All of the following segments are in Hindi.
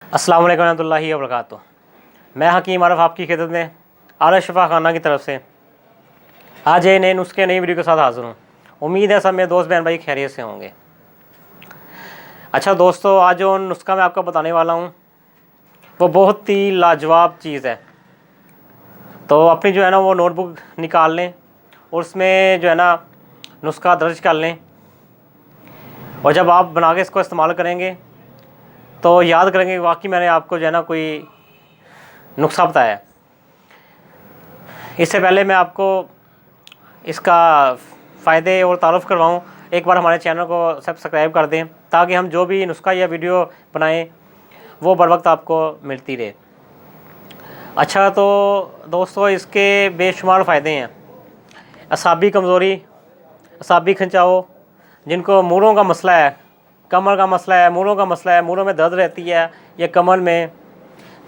अस्सलाम वालेकुम रहमतुल्लाहि व बरकातुहू। मैं हकीम आरफ आपकी खिदमत में आला शफा खाना की तरफ से आज ये नए नुस्खे नई वीडियो के साथ हाज़िर हूँ। उम्मीद है सब मेरे दोस्त बहन भाई खैरियत से होंगे। अच्छा दोस्तों, आज जो नुस्खा मैं आपको बताने वाला हूँ वो बहुत ही लाजवाब चीज़ है। तो अपनी जो है ना वो नोटबुक निकाल लें और उसमें जो है ना नुस्खा दर्ज कर लें, और जब आप बना के इसको इस्तेमाल करेंगे तो याद करेंगे वाकई मैंने आपको जो है ना कोई नुस्खा बताया है। इससे पहले मैं आपको इसका फ़ायदे और तारुफ़ करवाऊँ, एक बार हमारे चैनल को सब्सक्राइब कर दें ताकि हम जो भी नुस्खा या वीडियो बनाएं वो बर वक्त आपको मिलती रहे। अच्छा तो दोस्तों, इसके बेशुमार फ़ायदे हैं। असाबी कमज़ोरी, असाबी खिंचाव, जिनको मूड़ों का मसला है, कमर का मसला है, मूड़ों का मसला है, मूड़ों में दर्द रहती है या कमर में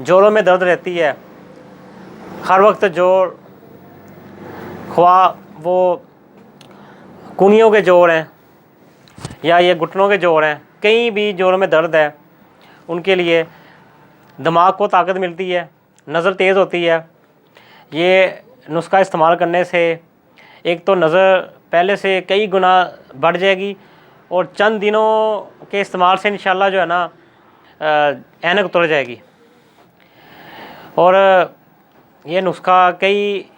जोड़ों में दर्द रहती है, हर वक्त जोड़ ख्वा वो कूनियों के जोड़ हैं या ये घुटनों के जोड़ हैं, कहीं भी जोड़ों में दर्द है, उनके लिए दिमाग को ताकत मिलती है, नज़र तेज़ होती है। ये नुस्खा इस्तेमाल करने से एक तो नज़र पहले से कई गुना बढ़ जाएगी और चंद दिनों के इस्तेमाल से इंशाल्लाह जो है ना ऐनक उतर जाएगी। और ये नुस्खा कई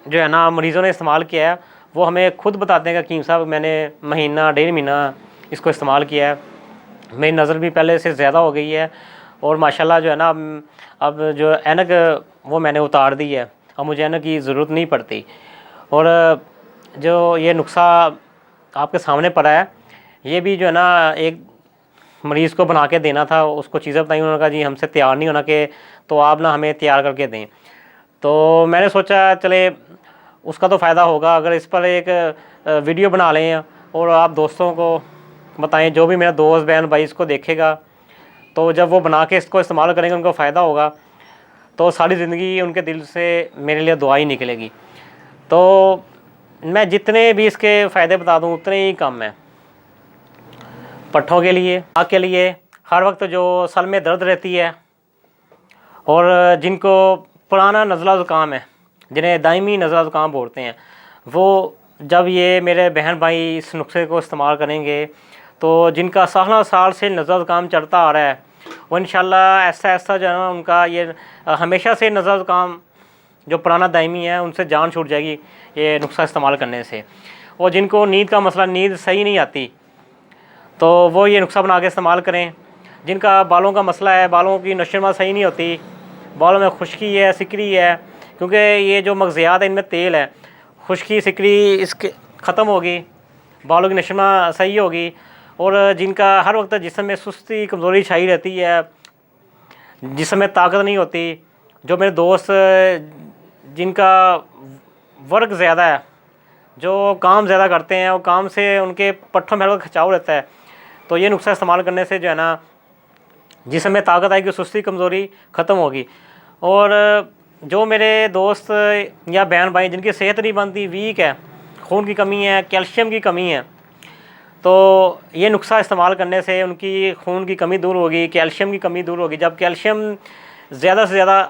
जो है ना मरीज़ों ने इस्तेमाल किया है, वो हमें खुद बताते हैं कि हकीम साहब मैंने महीना डेढ़ महीना इसको इस्तेमाल किया है, मेरी नज़र भी पहले से ज़्यादा हो गई है और माशाल्लाह जो है ना अब जो ऐनक वो मैंने उतार दी है, अब मुझे ऐनक की ज़रूरत नहीं पड़ती। और जो ये नुस्खा आपके सामने पड़ा है, ये भी जो है ना एक मरीज़ को बना के देना था, उसको चीज़ें बताई, उन्होंने कहा जी हमसे तैयार नहीं होना कि तो आप ना हमें तैयार करके दें। तो मैंने सोचा चले उसका तो फ़ायदा होगा अगर इस पर एक वीडियो बना लें और आप दोस्तों को बताएं, जो भी मेरा दोस्त बहन भाई इसको देखेगा तो जब वो बना के इसको इस्तेमाल करेंगे उनको फ़ायदा होगा, तो सारी ज़िंदगी उनके दिल से मेरे लिए दुआ ही निकलेगी। तो मैं जितने भी इसके फ़ायदे बता दूं उतने ही कम है। पट्ठों के लिए, आँख के लिए, हर वक्त जो सर में दर्द रहती है और जिनको पुराना नज़ला ज़ुकाम है, जिन्हें दायमी नज़ला ज़ुकाम बोलते हैं, वो जब ये मेरे बहन भाई इस नुस्खे को इस्तेमाल करेंगे तो जिनका साल साल से नज़ला ज़ुकाम चढ़ता आ रहा है वो इंशाल्लाह ऐसा ऐसा जो है ना उनका ये हमेशा से नज़ला ज़ुकाम जो पुराना दायमी है उनसे जान छूट जाएगी ये नुस्खा इस्तेमाल करने से। और जिनको नींद का मसला, नींद सही नहीं आती, तो वो ये नुस्खा बना के इस्तेमाल करें। जिनका बालों का मसला है, बालों की नशोनुमा सही नहीं होती, बालों में खुश्की है, सिकरी है, क्योंकि ये जो मग़ज़ियात है इनमें तेल है, खुश्की सिकरी इसके ख़त्म होगी, बालों की नशोनुमा सही होगी। और जिनका हर वक्त जिस्म में सुस्ती कमज़ोरी छाई रहती है, जिस्म में ताकत नहीं होती, जो मेरे दोस्त जिनका वर्क ज़्यादा है, जो काम ज़्यादा करते हैं और काम से उनके पट्ठों में हर वक्त खिंचाव रहता है, तो ये नुस्खा इस्तेमाल करने से जो है ना जिसम में ताकत आएगी, सुस्ती कमज़ोरी ख़त्म होगी। और जो मेरे दोस्त या बहन भाई जिनकी सेहत नहीं बनती, वीक है, खून की कमी है, कैल्शियम की कमी है, तो ये नुस्खा इस्तेमाल करने से उनकी खून की कमी दूर होगी, कैल्शियम की कमी दूर होगी। जब कैल्शियम ज़्यादा से ज़्यादा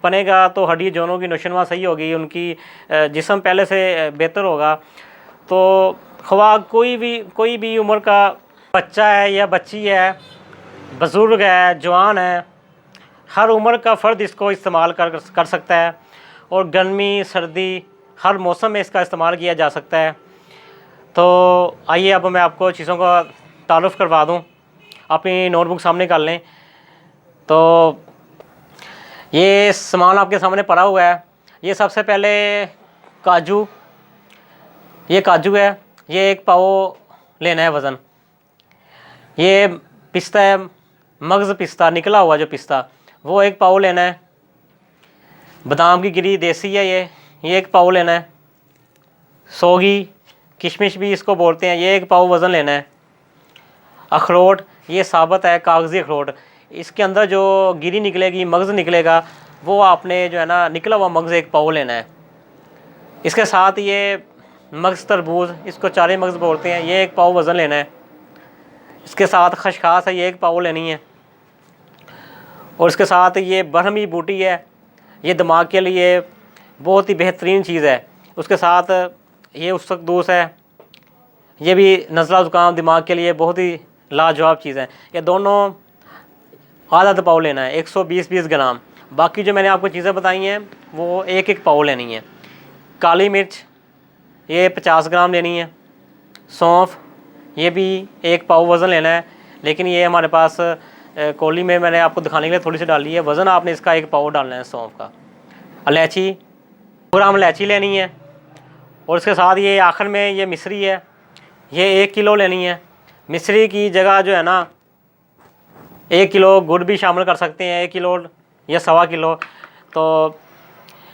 बनेगा तो हड्डी जोड़ों की नशोनुमा सही होगी, उनकी जिस्म पहले से बेहतर होगा। तो ख्वा कोई भी उम्र का बच्चा है या बच्ची है, बुज़ुर्ग है, जवान है, हर उम्र का फ़र्द इसको इस्तेमाल कर सकता है। और गर्मी सर्दी हर मौसम में इसका इस्तेमाल किया जा सकता है। तो आइए अब मैं आपको चीज़ों का तारुफ़ करवा दूं, अपनी नोटबुक सामने कर लें। तो ये सामान आपके सामने पड़ा हुआ है। ये सबसे पहले काजू, ये काजू है, ये एक पाव लेना है वज़न। ये पिस्ता है, मगज़ पिस्ता, निकला हुआ जो पिस्ता, वो एक पाव लेना है। बादाम की गिरी देसी है, ये एक पाव लेना है। सौगी, किशमिश भी इसको बोलते हैं, ये एक पाव वज़न लेना है। अखरोट, ये साबुत है, कागज़ी अखरोट, इसके अंदर जो गिरी निकलेगी, मगज़ निकलेगा, वो आपने जो है ना निकला हुआ मगज़ एक पाव लेना है। इसके साथ ये मगज़ तरबूज, इसको चारे मगज़ बोलते हैं, ये एक पाव वज़न लेना है। इसके साथ खशखास है, ये एक पाव लेनी है। और इसके साथ ये बरहमी बूटी है, ये दिमाग के लिए बहुत ही बेहतरीन चीज़ है। उसके साथ ये उसकदूस है, ये भी नज़ला ज़ुकाम दिमाग के लिए बहुत ही लाजवाब चीज़ है। ये दोनों आधा पाव लेना है, 120 ग्राम। बाकी जो मैंने आपको चीज़ें बताई हैं वो एक एक पाव लेनी है। काली मिर्च ये 50 ग्राम लेनी है। सौंफ ये भी 1 पाव वज़न लेना है, लेकिन ये हमारे पास कोली में मैंने आपको दिखाने के लिए थोड़ी सी डाली है। वज़न आपने इसका 1 पाव डालना है सौंफ का। इलायची 100 ग्राम इलायची लेनी है। और इसके साथ ये आखिर में ये मिश्री है, ये 1 किलो लेनी है। मिश्री की जगह जो है ना 1 किलो गुड़ भी शामिल कर सकते हैं, 1 किलो या 1.25 किलो। तो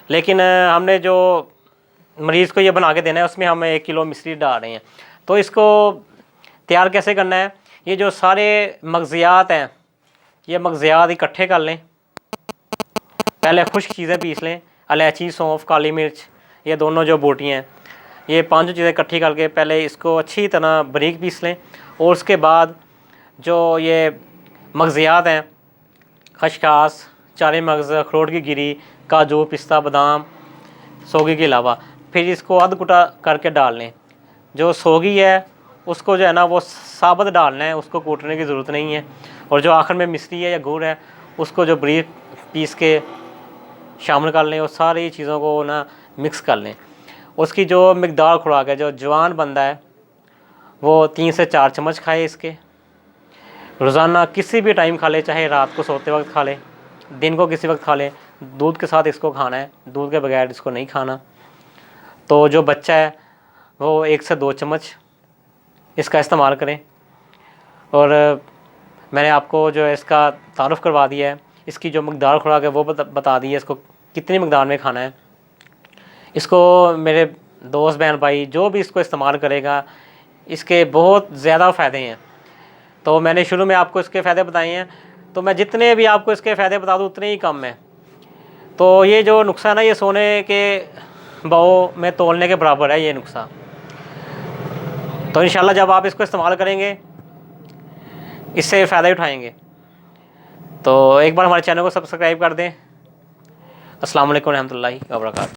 लेकिन हमने जो मरीज़ को ये बना के देना है उसमें हम 1 किलो मिश्री डाल रहे हैं। तो इसको तैयार कैसे करना है, ये जो सारे मगज़ियात हैं ये मगज़ियात इकट्ठे कर लें। पहले खुश्क चीज़ें पीस लें, इलायची, सौंफ, काली मिर्च, ये दोनों जो बोटियाँ हैं, ये 5 चीज़ें इकट्ठी करके पहले इसको अच्छी तरह बारीक पीस लें। और उसके बाद जो ये मगज़ियात हैं, खसखस, चारे मगज़, अखरोट की गिरी, काजू, पिस्ता, बादाम, सोगी के अलावा, फिर इसको अध कुटा करके डाल लें। जो सोगी है उसको जो है ना वो साबुत डालना है, उसको कूटने की ज़रूरत नहीं है। और जो आखिर में मिश्री है या गुड़ है उसको जो बारीक पीस के शामिल कर लें और सारी चीज़ों को ना मिक्स कर लें। उसकी जो मिकदार खुराक है, जो जवान बंदा है वो 3 से 4 चम्मच खाए इसके रोज़ाना, किसी भी टाइम खा ले, चाहे रात को सोते वक्त खा ले, दिन को किसी वक्त खा ले। दूध के साथ इसको खाना है, दूध के बगैर इसको नहीं खाना। तो जो बच्चा है वो 1 से 2 चम्मच इसका इस्तेमाल करें। और मैंने आपको जो है इसका तारुफ़ करवा दिया है, इसकी जो मकदार खुराक है वो बता दी है, इसको कितनी मकदार में खाना है। इसको मेरे दोस्त बहन भाई जो भी इसको इस्तेमाल करेगा इसके बहुत ज़्यादा फ़ायदे हैं। तो मैंने शुरू में आपको इसके फ़ायदे बताए हैं, तो मैं जितने भी आपको इसके फ़ायदे बता दूँ उतने ही कम हैं। तो ये जो नुस्खा है ना, ये सोने के भाव में तोलने के बराबर है ये नुस्खा। तो इंशाल्लाह जब आप इसको इस्तेमाल करेंगे इससे फ़ायदा उठाएंगे। तो एक बार हमारे चैनल को सब्सक्राइब कर दें। अस्सलाम वालेकुम रहमतुल्लाहि व बरकातहू।